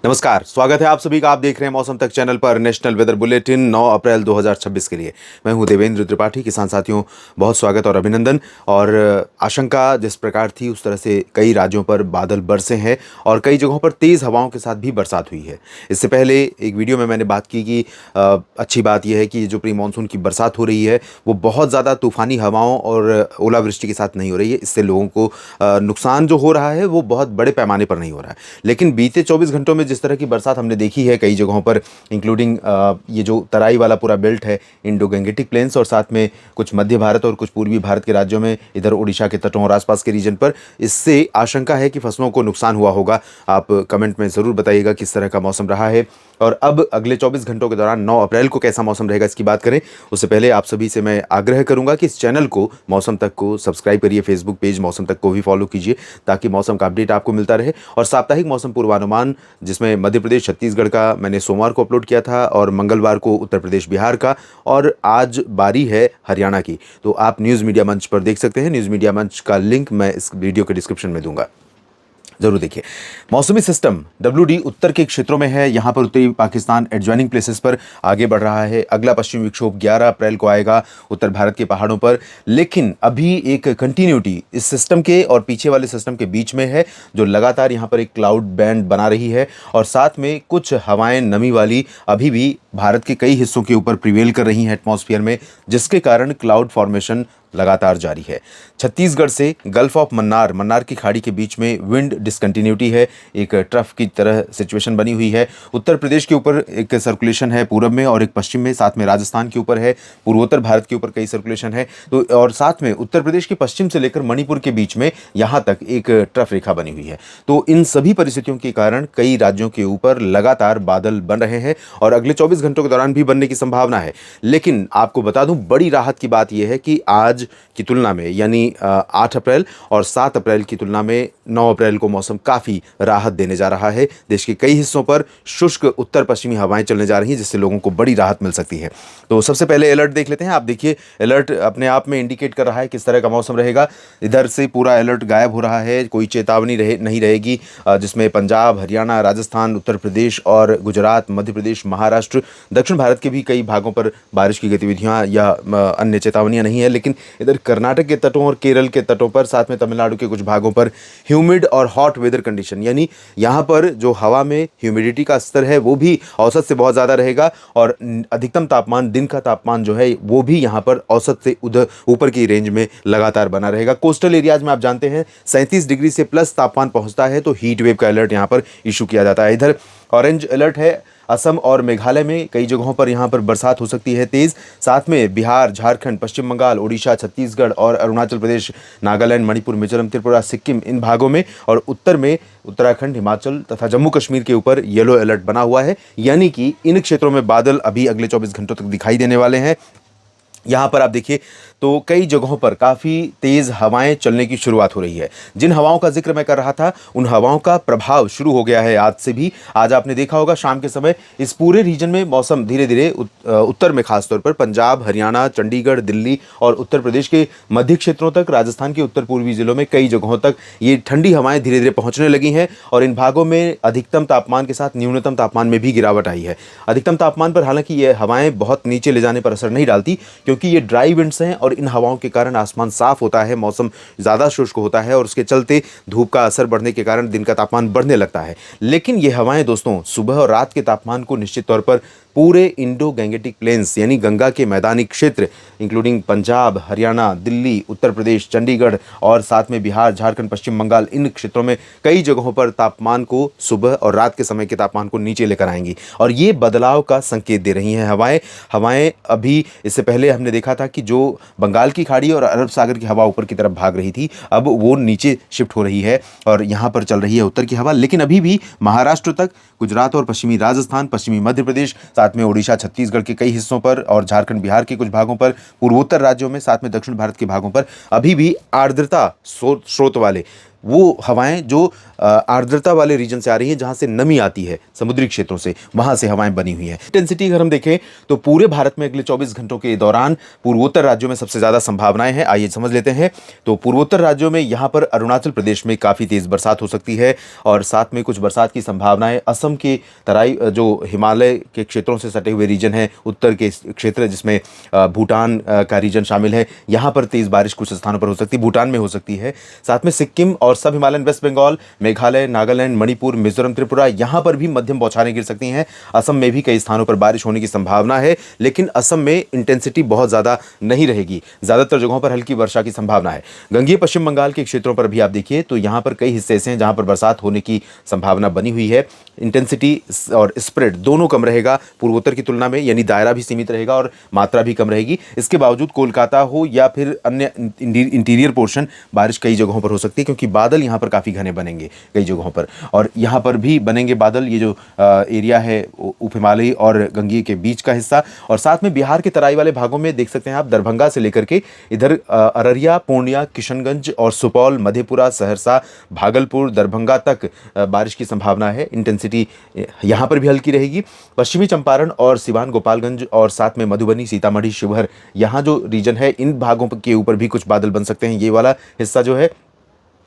नमस्कार, स्वागत है आप सभी का। आप देख रहे हैं मौसम तक चैनल पर नेशनल वेदर बुलेटिन 9 अप्रैल 2026 के लिए। मैं हूं देवेंद्र त्रिपाठी। किसान साथियों, बहुत स्वागत और अभिनंदन। और आशंका जिस प्रकार थी उस तरह से कई राज्यों पर बादल बरसे हैं और कई जगहों पर तेज़ हवाओं के साथ भी बरसात हुई है। इससे पहले एक वीडियो में मैंने बात की कि अच्छी बात यह है कि जो प्री मानसून की बरसात हो रही है वो बहुत ज़्यादा तूफ़ानी हवाओं और ओलावृष्टि के साथ नहीं हो रही है। इससे लोगों को नुकसान जो हो रहा है वो बहुत बड़े पैमाने पर नहीं हो रहा है। लेकिन बीते 24 घंटों में जिस तरह की बरसात हमने देखी है कई जगहों पर, इंक्लूडिंग ये जो तराई वाला पूरा बेल्ट है, इंडो गैंगेटिक प्लेन्स, और साथ में कुछ मध्य भारत और कुछ पूर्वी भारत के राज्यों में, इधर उड़ीसा के तटों और आसपास के रीजन पर, इससे आशंका है कि फसलों को नुकसान हुआ होगा। आप कमेंट में ज़रूर बताइएगा किस तरह का मौसम रहा है। और अब अगले 24 घंटों के दौरान 9 अप्रैल को कैसा मौसम रहेगा इसकी बात करें उससे पहले आप सभी से मैं आग्रह करूंगा कि इस चैनल को मौसम तक को सब्सक्राइब करिए, फेसबुक पेज मौसम तक को भी फॉलो कीजिए ताकि मौसम का अपडेट आपको मिलता रहे। और साप्ताहिक मौसम पूर्वानुमान जिसमें मध्य प्रदेश छत्तीसगढ़ का मैंने सोमवार को अपलोड किया था और मंगलवार को उत्तर प्रदेश बिहार का, और आज बारी है हरियाणा की, तो आप न्यूज़ मीडिया मंच पर देख सकते हैं। न्यूज़ मीडिया मंच का लिंक मैं इस वीडियो के डिस्क्रिप्शन में दूंगा, जरूर देखिए। मौसमी सिस्टम WD उत्तर के क्षेत्रों में है। यहाँ पर उत्तरी पाकिस्तान एडजॉइनिंग प्लेसेस पर आगे बढ़ रहा है। अगला पश्चिमी विक्षोभ 11 अप्रैल को आएगा उत्तर भारत के पहाड़ों पर। लेकिन अभी एक कंटिन्यूटी इस सिस्टम के और पीछे वाले सिस्टम के बीच में है, जो लगातार यहाँ पर एक क्लाउड बैंड बना रही है और साथ में कुछ हवाएं नमी वाली अभी भी भारत के कई हिस्सों के ऊपर प्रिवेल कर रही हैं एटमॉस्फेयर में, जिसके कारण क्लाउड फॉर्मेशन लगातार जारी है। छत्तीसगढ़ से गल्फ ऑफ मन्नार की खाड़ी के बीच में विंड डिसकंटिन्यूटी है, एक ट्रफ की तरह सिचुएशन बनी हुई है। उत्तर प्रदेश के ऊपर एक सर्कुलेशन है पूरब में और एक पश्चिम में, साथ में राजस्थान के ऊपर है, पूर्वोत्तर भारत के ऊपर कई सर्कुलेशन है, तो और साथ में उत्तर प्रदेश के पश्चिम से लेकर मणिपुर के बीच में यहाँ तक एक ट्रफ रेखा बनी हुई है। तो इन सभी परिस्थितियों के कारण कई राज्यों के ऊपर लगातार बादल बन रहे हैं और अगले 24 घंटों के दौरान भी बनने की संभावना है। लेकिन आपको बता दूं, बड़ी राहत की बात यह है कि आज की तुलना में, यानी 8 अप्रैल और 7 अप्रैल की तुलना में 9 अप्रैल को मौसम काफ़ी राहत देने जा रहा है। देश के कई हिस्सों पर शुष्क उत्तर पश्चिमी हवाएं चलने जा रही हैं, जिससे लोगों को बड़ी राहत मिल सकती है। तो सबसे पहले अलर्ट देख लेते हैं। आप देखिए, अलर्ट अपने आप में इंडिकेट कर रहा है किस तरह का मौसम रहेगा। इधर से पूरा अलर्ट गायब हो रहा है, कोई चेतावनी नहीं रहेगी, जिसमें पंजाब, हरियाणा, राजस्थान, उत्तर प्रदेश और गुजरात, मध्य प्रदेश, महाराष्ट्र, दक्षिण भारत के भी कई भागों पर बारिश की गतिविधियां या अन्य चेतावनियां नहीं है। लेकिन इधर कर्नाटक के तटों और केरल के तटों पर, साथ में तमिलनाडु के कुछ भागों पर ह्यूमिड और हॉट वेदर कंडीशन, यानी यहाँ पर जो हवा में ह्यूमिडिटी का स्तर है वो भी औसत से बहुत ज़्यादा रहेगा और अधिकतम तापमान, दिन का तापमान जो है वो भी यहाँ पर औसत से उधर ऊपर की रेंज में लगातार बना रहेगा। कोस्टल एरियाज में आप जानते हैं 37 डिग्री से प्लस तापमान पहुँचता है तो हीट वेव का अलर्ट यहाँ पर इशू किया जाता है। इधर ऑरेंज अलर्ट है असम और मेघालय में, कई जगहों पर यहाँ पर बरसात हो सकती है तेज़। साथ में बिहार, झारखंड, पश्चिम बंगाल, उड़ीसा, छत्तीसगढ़ और अरुणाचल प्रदेश, नागालैंड, मणिपुर, मिजोरम, त्रिपुरा, सिक्किम, इन भागों में, और उत्तर में उत्तराखंड, हिमाचल तथा जम्मू कश्मीर के ऊपर येलो अलर्ट बना हुआ है। यानी कि इन क्षेत्रों में बादल अभी अगले 24 घंटों तक दिखाई देने वाले हैं। यहाँ पर आप देखिए तो कई जगहों पर काफ़ी तेज़ हवाएं चलने की शुरुआत हो रही है। जिन हवाओं का जिक्र मैं कर रहा था उन हवाओं का प्रभाव शुरू हो गया है आज से भी। आज आपने देखा होगा शाम के समय इस पूरे रीजन में मौसम धीरे धीरे उत्तर में, खासतौर पर पंजाब, हरियाणा, चंडीगढ़, दिल्ली और उत्तर प्रदेश के मध्य क्षेत्रों तक, राजस्थान के उत्तर पूर्वी जिलों में कई जगहों तक ये ठंडी हवाएं धीरे धीरे पहुँचने लगी हैं और इन भागों में अधिकतम तापमान के साथ न्यूनतम तापमान में भी गिरावट आई है। अधिकतम तापमान पर हालांकि ये हवाएं बहुत नीचे ले जाने पर असर नहीं डालती, क्योंकि ये ड्राई विंड्स हैं और इन हवाओं के कारण आसमान साफ होता है, मौसम ज़्यादा शुष्क होता है और उसके चलते धूप का असर बढ़ने के कारण दिन का तापमान बढ़ने लगता है। लेकिन ये हवाएं दोस्तों सुबह और रात के तापमान को निश्चित तौर पर पूरे इंडो गैंगेटिक प्लेन्स यानी गंगा के मैदानी क्षेत्र, इंक्लूडिंग पंजाब, हरियाणा, दिल्ली, उत्तर प्रदेश, चंडीगढ़ और साथ में बिहार, झारखंड, पश्चिम बंगाल, इन क्षेत्रों में कई जगहों पर तापमान को सुबह और रात के समय के तापमान को नीचे लेकर आएंगी और ये बदलाव का संकेत दे रही हैं हवाएं। अभी इससे पहले हमने देखा था कि जो बंगाल की खाड़ी और अरब सागर की हवा ऊपर की तरफ भाग रही थी, अब वो नीचे शिफ्ट हो रही है और यहाँ पर चल रही है उत्तर की हवा। लेकिन अभी भी महाराष्ट्र तक, गुजरात और पश्चिमी राजस्थान, पश्चिमी मध्य प्रदेश, साथ में उड़ीसा, छत्तीसगढ़ के कई हिस्सों पर और झारखंड, बिहार के कुछ भागों पर, पूर्वोत्तर राज्यों में, साथ में दक्षिण भारत के भागों पर अभी भी आर्द्रता स्रोत वाले वो हवाएं जो आर्द्रता वाले रीजन से आ रही हैं, जहां से नमी आती है समुद्री क्षेत्रों से, वहां से हवाएं बनी हुई हैं। इंटेंसिटी अगर हम देखें तो पूरे भारत में अगले 24 घंटों के दौरान पूर्वोत्तर राज्यों में सबसे ज्यादा संभावनाएं हैं। आइए समझ लेते हैं। तो पूर्वोत्तर राज्यों में यहां पर अरुणाचल प्रदेश में काफी तेज बरसात हो सकती है और साथ में कुछ बरसात की संभावनाएं असम के तराई, जो हिमालय के क्षेत्रों से सटे हुए रीजन है, उत्तर के क्षेत्र जिसमें भूटान का रीजन शामिल है, यहां पर तेज बारिश कुछ स्थानों पर हो सकती है, भूटान में हो सकती है। साथ में सिक्किम और सब हिमालयन वेस्ट बंगाल, मेघालय, नागालैंड, मणिपुर, मिजोरम, त्रिपुरा, यहां पर भी मध्यम बौछारें गिर सकती हैं। असम में भी कई स्थानों पर बारिश होने की संभावना है, लेकिन असम में इंटेंसिटी बहुत ज्यादा नहीं रहेगी, ज्यादातर जगहों पर हल्की वर्षा की संभावना है। गंगीय पश्चिम बंगाल के क्षेत्रों पर भी आप देखिए तो यहां पर कई हिस्से ऐसे हैं जहां पर बरसात होने की संभावना बनी हुई है। इंटेंसिटी और स्प्रेड दोनों कम रहेगा पूर्वोत्तर की तुलना में, यानी दायरा भी सीमित रहेगा और मात्रा भी कम रहेगी। इसके बावजूद कोलकाता हो या फिर अन्य इंटीरियर पोर्शन, बारिश कई जगहों पर हो सकती है, क्योंकि बादल यहाँ पर काफ़ी घने बनेंगे कई जगहों पर, और यहाँ पर भी बनेंगे बादल। ये जो एरिया है उप हिमालयी और गंगीय के बीच का हिस्सा, और साथ में बिहार के तराई वाले भागों में देख सकते हैं आप, दरभंगा से लेकर के इधर अररिया, पूर्णिया, किशनगंज और सुपौल, मधेपुरा, सहरसा, भागलपुर, दरभंगा तक बारिश की संभावना है। इंटेंसिटी यहाँ पर भी हल्की रहेगी। पश्चिमी चंपारण और सिवान, गोपालगंज और साथ में मधुबनी, सीतामढ़ी, शिवहर, यहाँ जो रीजन है, इन भागों के ऊपर भी कुछ बादल बन सकते हैं। ये वाला हिस्सा जो है,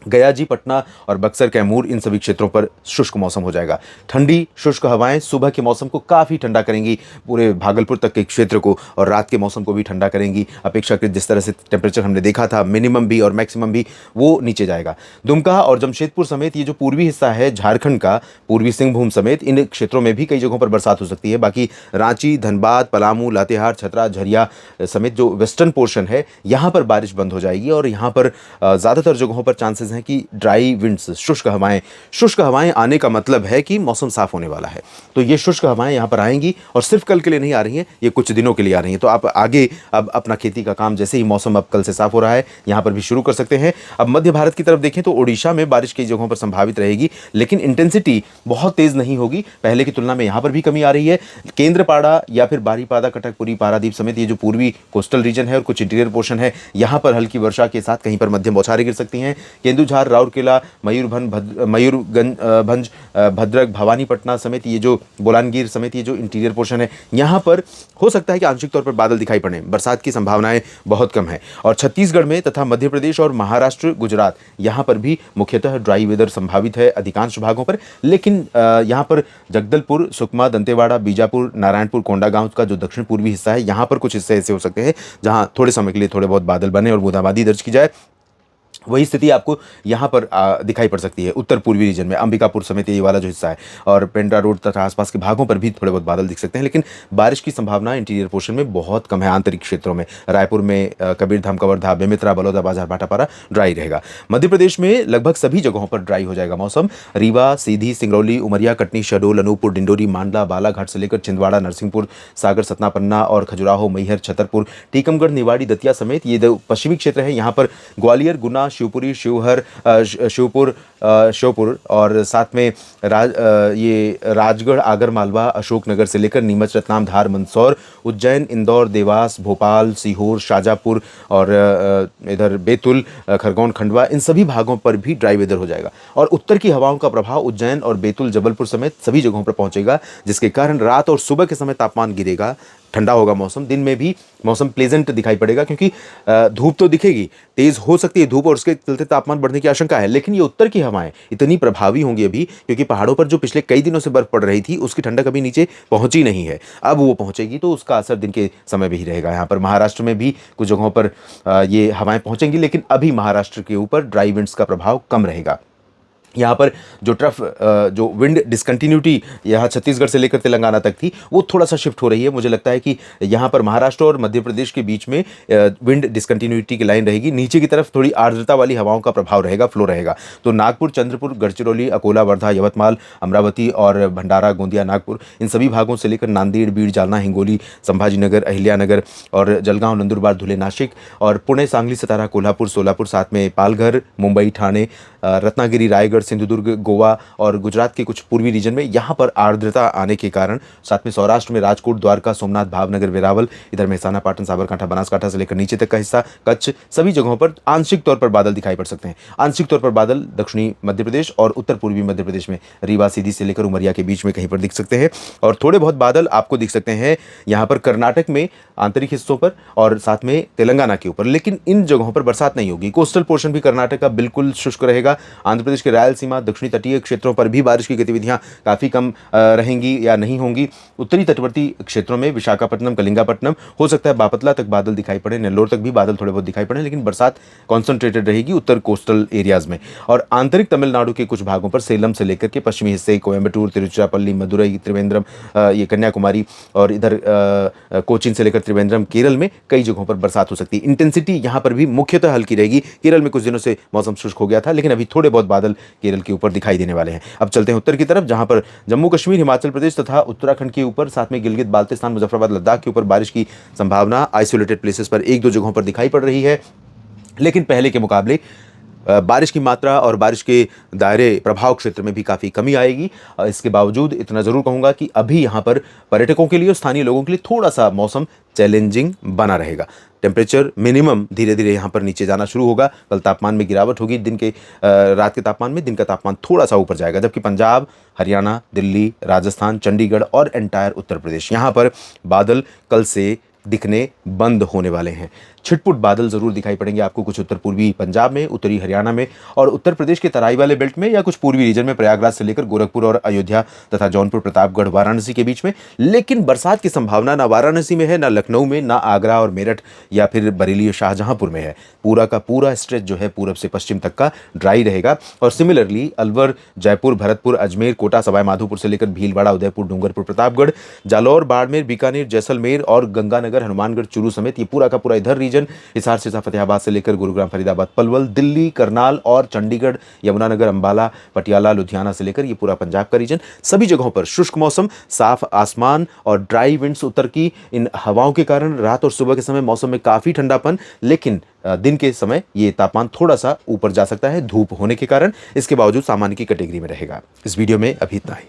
गया जी, पटना और बक्सर, कैमूर, इन सभी क्षेत्रों पर शुष्क मौसम हो जाएगा। ठंडी शुष्क हवाएं सुबह के मौसम को काफ़ी ठंडा करेंगी, पूरे भागलपुर तक के क्षेत्र को, और रात के मौसम को भी ठंडा करेंगी। अपेक्षाकृत जिस तरह से टेम्परेचर हमने देखा था, मिनिमम भी और मैक्सिमम भी, वो नीचे जाएगा। दुमका और जमशेदपुर समेत ये जो पूर्वी हिस्सा है झारखंड का, पूर्वी सिंहभूम समेत इन क्षेत्रों में भी कई जगहों पर बरसात हो सकती है। बाकी रांची, धनबाद, पलामू, लातेहार, छतरा, झरिया समेत जो वेस्टर्न पोर्शन है, यहाँ पर बारिश बंद हो जाएगी और यहाँ पर ज़्यादातर जगहों पर चांसेस हैं कि ड्राई विंड्स, शुष्क हवाएं आने का मतलब है कि मौसम साफ होने वाला है। तो ये शुष्क हवाएं यहाँ पर आएंगी और सिर्फ कल के लिए नहीं आ रही हैं, ये कुछ दिनों के लिए आ रही हैं। तो आप आगे अब अपना खेती का काम, जैसे ही मौसम अब कल से साफ हो रहा है, यहाँ पर भी शुरू कर सकते हैं। अब मध्य भारत की तरफ देखें तो ओडिशा में बारिश कई जगहों पर संभावित रहेगी, लेकिन इंटेंसिटी बहुत तेज नहीं होगी, पहले की तुलना में यहाँ पर भी कमी आ रही है। केंद्रपाड़ा या फिर बारीपादा, कटकपुरी, पारादीप समेत ये जो पूर्वी कोस्टल रीजन है और कुछ इंटीरियर पोर्शन है, यहाँ पर हल्की वर्षा के साथ कहीं पर मध्यम बौछारें गिर सकती हैं। केंदुझार, राउरकेला, मयूरभंज, भद्रक, भवानीपटना समेत ये जो बोलांगीर समेत ये जो इंटीरियर पोर्शन है, यहाँ पर हो सकता है कि आंशिक तौर पर बादल दिखाई पड़े, बरसात की संभावनाएं बहुत कम है। और छत्तीसगढ़ में तथा मध्य प्रदेश और महाराष्ट्र, गुजरात, यहाँ पर भी मुख्यतः ड्राई वेदर संभावित है अधिकांश भागों पर, लेकिन यहाँ पर जगदलपुर, सुकमा, दंतेवाड़ा, बीजापुर, नारायणपुर, कोंडागांव का जो दक्षिण पूर्वी हिस्सा है, यहाँ पर कुछ हिस्से ऐसे हो सकते हैं जहाँ थोड़े समय के लिए थोड़े बहुत बादल बने और बूंदाबांदी दर्ज की जाए। वही स्थिति आपको यहाँ पर दिखाई पड़ सकती है उत्तर पूर्वी रीजन में, अंबिकापुर समेत ये वाला जो हिस्सा है, और पेंड्रा रोड तथा आसपास के भागों पर भी थोड़े बहुत बादल दिख सकते हैं, लेकिन बारिश की संभावना इंटीरियर पोर्शन में बहुत कम है। आंतरिक क्षेत्रों में रायपुर में, कबीरधाम, कवर्धा, बेमित्रा, बलौदाबाजार, भाटापारा ड्राई रहेगा। मध्य प्रदेश में लगभग सभी जगहों पर ड्राई हो जाएगा मौसम। रीवा, सीधी, सिंगरौली, उमरिया, कटनी, शहडोल, अनूपपुर, डिंडोरी, मांडला, बालाघाट से लेकर छिंदवाड़ा, नरसिंहपुर, सागर, सतना, पन्ना और खजुराहो, मैहर, छतरपुर, टीकमगढ़, निवाड़ी, दतिया समेत ये जो पश्चिमी क्षेत्र है, यहाँ पर ग्वालियर, गुना, शिवपुरी, श्योपुर और साथ में ये राजगढ़, आगर मालवा, अशोकनगर से लेकर नीमच, रतलाम, धार, मंदसौर, उज्जैन, इंदौर, देवास, भोपाल, सीहोर, शाजापुर और इधर बैतूल, खरगोन, खंडवा, इन सभी भागों पर भी ड्राई वेदर हो जाएगा। और उत्तर की हवाओं का प्रभाव उज्जैन और बैतूल, जबलपुर समेत सभी जगहों पर पहुंचेगा, जिसके कारण रात और सुबह के समय तापमान गिरेगा, ठंडा होगा मौसम। दिन में भी मौसम प्लेजेंट दिखाई पड़ेगा, क्योंकि धूप तो दिखेगी, तेज हो सकती है धूप और उसके चलते तापमान बढ़ने की आशंका है, लेकिन ये उत्तर की हवाएं इतनी प्रभावी होंगी अभी, क्योंकि पहाड़ों पर जो पिछले कई दिनों से बर्फ पड़ रही थी उसकी ठंडक अभी नीचे पहुंची नहीं है, अब वो पहुंचेगी, तो उसका असर दिन के समय भी रहेगा। यहाँ पर महाराष्ट्र में भी कुछ जगहों पर ये हवाएं पहुंचेंगी, लेकिन अभी महाराष्ट्र के ऊपर ड्राई विंड्स का प्रभाव कम रहेगा। यहाँ पर जो विंड डिसकंटिन्यूटी यहाँ छत्तीसगढ़ से लेकर तेलंगाना तक थी, वो थोड़ा सा शिफ्ट हो रही है। मुझे लगता है कि यहाँ पर महाराष्ट्र और मध्य प्रदेश के बीच में विंड डिसकंटिन्यूटी की लाइन रहेगी, नीचे की तरफ थोड़ी आर्द्रता वाली हवाओं का प्रभाव रहेगा, फ्लो रहेगा। तो नागपुर, चंद्रपुर, गढ़चिरौली, अकोला, वर्धा, यवतमाल, अमरावती और भंडारा, गोंदिया, नागपुर, इन सभी भागों से लेकर नांदेड़, बीड़, जालना, हिंगोली, संभाजीनगर, अहिल्यानगर और जलगांव, नंदुरबार, धुले, नासिक और पुणे, सांगली, सतारा, कोल्हापुर, सोलापुर, साथ में पालघर, मुंबई, ठाणे, रत्नागिरी, रायगढ़, सिंधुदुर्ग, गोवा और गुजरात के कुछ पूर्वी रीजन में यहाँ पर आर्द्रता आने के कारण, साथ में सौराष्ट्र में राजकोट, द्वारका, सोमनाथ, भावनगर, वेरावल, इधर मेहसाना, पाटन, साबरकांठा, बनासकांठा से लेकर नीचे तक का हिस्सा, कच्छ, सभी जगहों पर आंशिक तौर पर बादल दिखाई पड़ सकते हैं। आंशिक तौर पर बादल दक्षिणी मध्य प्रदेश और उत्तर पूर्वी मध्य प्रदेश में रीवा, सीधी से लेकर उमरिया के बीच में कहीं पर दिख सकते हैं, और थोड़े बहुत बादल आपको दिख सकते हैं यहाँ पर कर्नाटक में आंतरिक हिस्सों पर और साथ में तेलंगाना के ऊपर, लेकिन इन जगहों पर बरसात नहीं होगी। कोस्टल पोर्शन भी कर्नाटक का बिल्कुल शुष्क रहेगा। आंध्र प्रदेश के रायलसीमा, दक्षिणी तटीय क्षेत्रों पर भी बारिश की गतिविधियां काफ़ी कम रहेंगी या नहीं होंगी। उत्तरी तटवर्ती क्षेत्रों में विशाखापट्टनम, कलिंगापट्टनम, हो सकता है बापतला तक बादल दिखाई पड़े, नेल्लोर तक भी बादल थोड़े बहुत दिखाई पड़े, लेकिन बरसात कॉन्सेंट्रेटेड रहेगी उत्तर कोस्टल एरियाज में। और आंतरिक तमिलनाडु के कुछ भागों पर सेलम से लेकर के पश्चिमी हिस्से कोयम्बटूर, तिरुचिरापल्ली, मदुरई, त्रिवेंद्रम, ये कन्याकुमारी और इधर कोचीन से लेकर त्रिवेंद्रम, केरल में कई जगहों पर बरसात हो सकती है। इंटेंसिटी यहाँ पर भी मुख्यतः हल्की रहेगी। केरल में कुछ दिनों से मौसम शुष्क हो गया था, लेकिन अभी थोड़े बहुत बादल केरल के ऊपर दिखाई देने वाले हैं। अब चलते हैं उत्तर की तरफ, जहां पर जम्मू कश्मीर, हिमाचल प्रदेश तथा उत्तराखंड के ऊपर, साथ में गिलगित, बाल्टिस्तान, मुजफ्फराबाद, लद्दाख के ऊपर बारिश की संभावना आइसोलेटेड प्लेसेस पर एक दो जगहों पर दिखाई पड़ रही है। लेकिन पहले के मुकाबले बारिश की मात्रा और बारिश के दायरे प्रभाव क्षेत्र में भी काफ़ी कमी आएगी। इसके बावजूद इतना ज़रूर कहूँगा कि अभी यहाँ पर पर्यटकों के लिए और स्थानीय लोगों के लिए थोड़ा सा मौसम चैलेंजिंग बना रहेगा। टेम्परेचर मिनिमम धीरे धीरे यहाँ पर नीचे जाना शुरू होगा। कल तापमान में गिरावट होगी, रात के तापमान में, दिन का तापमान थोड़ा सा ऊपर जाएगा, जबकि पंजाब, हरियाणा, दिल्ली, राजस्थान, चंडीगढ़ और एंटायर उत्तर प्रदेश, यहाँ पर बादल कल से दिखने बंद होने वाले हैं। छिटपुट बादल जरूर दिखाई पड़ेंगे आपको कुछ उत्तर पूर्वी पंजाब में, उत्तरी हरियाणा में और उत्तर प्रदेश के तराई वाले बेल्ट में, या कुछ पूर्वी रीजन में, प्रयागराज से लेकर गोरखपुर और अयोध्या तथा जौनपुर, प्रतापगढ़, वाराणसी के बीच में। लेकिन बरसात की संभावना ना वाराणसी में है, ना लखनऊ में, ना आगरा और मेरठ या फिर बरेली और शाहजहांपुर में है। पूरा का पूरा स्ट्रेच जो है पूरब से पश्चिम तक का ड्राई रहेगा। और सिमिलरली अलवर, जयपुर, भरतपुर, अजमेर, कोटा, सवाई माधोपुर से लेकर भीलवाड़ा, उदयपुर, डूंगरपुर, प्रतापगढ़, जालौर, बाड़मेर, बीकानेर, जैसलमेर और गंगानगर, हनुमानगढ़, चूरू समेत ये पूरा का पूरा इधर रीजन, हिसार से फतेहाबाद से लेकर गुरुग्राम, फरीदाबाद, पलवल, दिल्ली, करनाल और चंडीगढ़, यमुनानगर, अंबाला, पटियाला, लुधियाना से लेकर ये पूरा पंजाब का रीजन, सभी जगहों पर शुष्क मौसम, साफ आसमान और ड्राई विंड्स। उत्तर की इन हवाओं के कारण रात और सुबह के समय मौसम में काफी ठंडापन, लेकिन दिन के समय ये तापमान थोड़ा सा ऊपर जा सकता है धूप होने के कारण। इसके बावजूद सामान्य की कैटेगरी में रहेगा। इस वीडियो में अभी इतना ही।